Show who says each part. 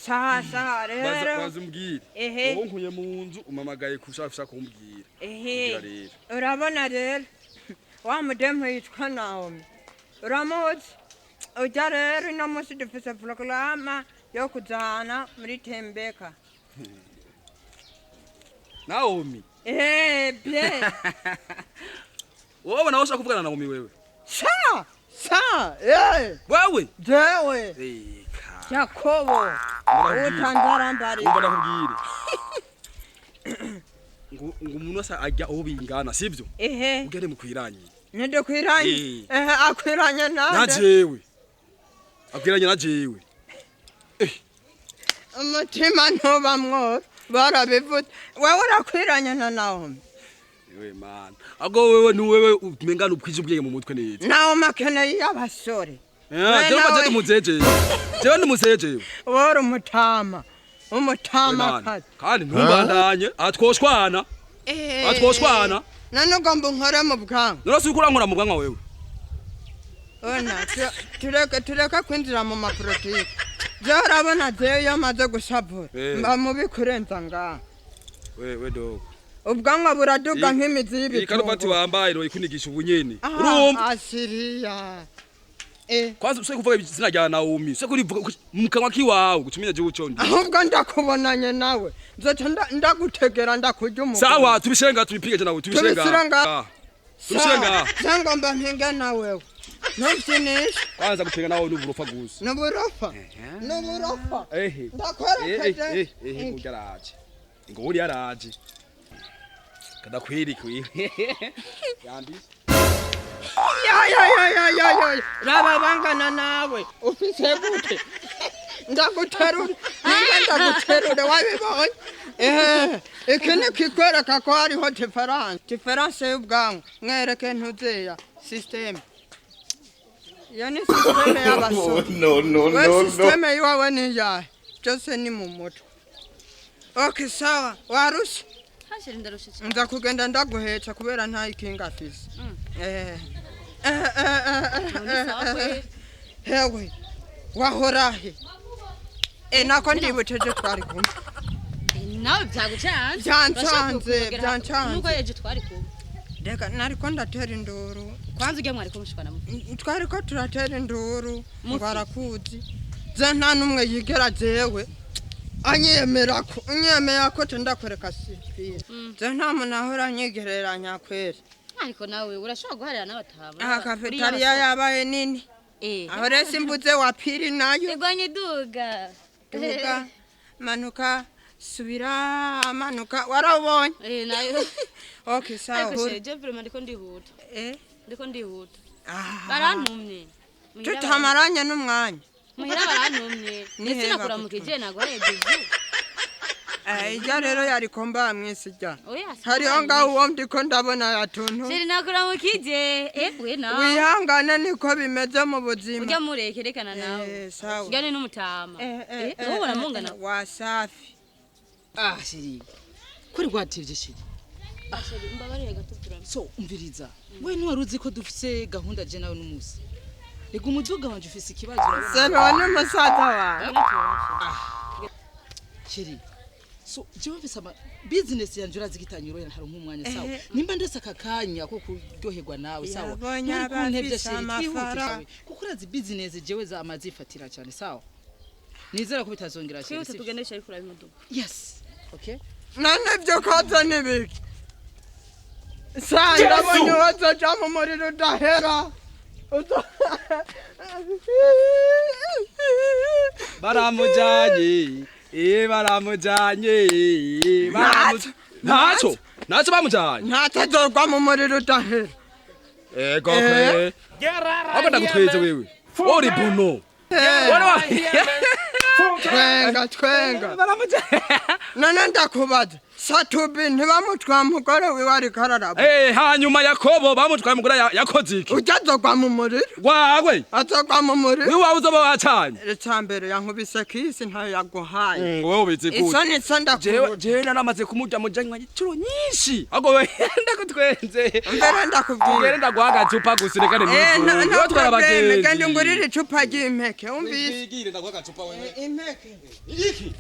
Speaker 1: Sasa rero
Speaker 2: bazumbwire wowe nkuye mu nzu umamagaye kushafisha kumbwira
Speaker 1: urabona rero wa mudemu yitwa Naomi uramuzi ujya rero ino munsi dufise proclama yo kujana muri Tembeka
Speaker 2: Naomi
Speaker 1: bye
Speaker 2: wowe nawe ushaka kuvugana na Naomi wewe wewe
Speaker 1: jewe Yakobo utandarambari
Speaker 2: umva nakubwire ngo umuntu wese ajya aho bingana sivyo ugere mu kwiranye
Speaker 1: nende kwiranye akwiranye
Speaker 2: najewe akwiranye najewe
Speaker 1: umutima ntubamwo barabivuze wewe urakwiranye na Naomi
Speaker 2: wewe man ago wewe nuwewe umengana ubwije ubwenge mu mutwe neza
Speaker 1: nawo makene y'abasore
Speaker 2: jewe baje tumuzeje jewe ndumuzeje
Speaker 1: wora umutama
Speaker 2: kandi ntumbandanye atwoshwana
Speaker 1: none ugomba unkore mu bwanwa
Speaker 2: nose uko urankora mu bwanwa wewe
Speaker 1: ona tureka kwinjira mu mapolitiki jewe urabona jewe iyo maze gushavura mba mubi kurenza ngaha
Speaker 2: wewe dogo
Speaker 1: ubwanwa buraduga nk'imizi y'ibitunguru
Speaker 2: iyi karuvati wambaye ro ikunigisha ubunyeni
Speaker 1: urumva asiriya
Speaker 2: kwanza useke kuvuga izina rya Naomi useke urivuga mu kanwa kiwawe gutumenya je ucondi
Speaker 1: ahubwo ndakubonanye nawe nzoca ndagutegera ndakurya umugo
Speaker 2: sawa tubishenga tubipige nawe tubishenga
Speaker 1: ngomba mpinga nawe ntumvyinisha
Speaker 2: kwanza gupinga nawe n'uburofa gusa
Speaker 1: n'uburofa ndakwerekeje
Speaker 2: kurya araje ngo uri araje kadakwiri kwi yandi
Speaker 1: raba bangana nawe ufise gute ndaguterura wabibonye ikindi kikwereka ko hariho diferanse y'ubwanwa mwereke ntuzeya systeme iyo ni systeme y'abasore we systeme yiwawe niyahe byose ni mu mutwe okay sawa warushe nza kugenda ndaguheca kubera nta ikinga afise hewe wahorahe nako ndibuceje twari kumwe
Speaker 3: nawe
Speaker 1: byancanze
Speaker 3: nuko yeje twari kumwe
Speaker 1: reka nariko ndatera induru
Speaker 3: kwanza ujya mwari kumushikana
Speaker 1: twariko turatera induru ngwarakuzi ze nta numwe yigera jewe anyemera ko ndakwereka sifira ze nta muntu ahora anyegereranya kwera
Speaker 3: ariko nawe urashobora guharira n'abatama
Speaker 1: kafetariya yabaye nini aho rero simbuze wapiri nayo
Speaker 3: igwanye duga
Speaker 1: manuka subira manuka warabonye
Speaker 3: nayo
Speaker 1: okay sawa
Speaker 3: ariko je vraiment ndiko ndihuta barantumye
Speaker 1: tutamaranye n'umwanya
Speaker 3: muhira barantumye ndetse nakuramukije naguhejeje
Speaker 1: ijya rero yariko mba mwisi jya hariho ngaho uwo ndiko ndabona yatuntu
Speaker 3: siri nakuramukije we nawe
Speaker 1: wihangane niko bimeze mu buzima
Speaker 3: ujya murekerekana nawe
Speaker 1: sawa
Speaker 3: ujyane n'umutama wowe uramungana
Speaker 1: wasafi
Speaker 4: shiri kuri rwativye shiri
Speaker 3: shiri mbabarire gato turame
Speaker 4: so umviriza we ntiwari uzi ko dufise gahunda je nawe n'umusi reka umuduga wanje ufise ikibazo
Speaker 1: urabona n'umusaza wawe
Speaker 4: shiri so jewe mfise business yanje urazi gitanyuro hari nk'umwanya sawa nimba ndetse akakanya ko kuryoherwa nawe sawa
Speaker 1: yabonye abafise amafaranga
Speaker 4: kuko urazi business jewe za amazifatira cyane sawa nizera ko bitazongera
Speaker 3: shiri tugendesha ariko urabe imodoka
Speaker 4: yes okay
Speaker 1: none byo koza nibiki sanga bonye wazoja mu muriro udahera
Speaker 2: baramujanye naco bamujanye
Speaker 1: ntatazorwa mu muriro udahera
Speaker 2: ego kwe aba ndagutweze wewe ori buno
Speaker 1: twenga none ndakubaza Satubi ntibamutwara umugore wiwe ariko araraba.
Speaker 2: Hanyuma Yakobo bamutwaye umugore yakoze iki?
Speaker 1: Ujazogwa mu muriro.
Speaker 2: Wawe.
Speaker 1: Azogwa mu muriro.
Speaker 2: Wiwe uzoba wacanye.
Speaker 1: Icambere yankubise kisi ntayo yaguhaye.
Speaker 2: Wowe ubizi gute?
Speaker 1: Isoni ndakubona.
Speaker 2: Jewe naramaze kumuja mu janywa incuro nyinshi. Ago we ndakutwenze.
Speaker 1: Mbere ndakubwira.
Speaker 2: Ngere ndaguhaga cupa gusirekane n'ivyo.
Speaker 1: No twarabagenzi. Gende ngurire icupa ry'impeke. Umvise.
Speaker 2: Ngire ndaguhaga cupa wewe.
Speaker 1: Impeke.
Speaker 2: Iki?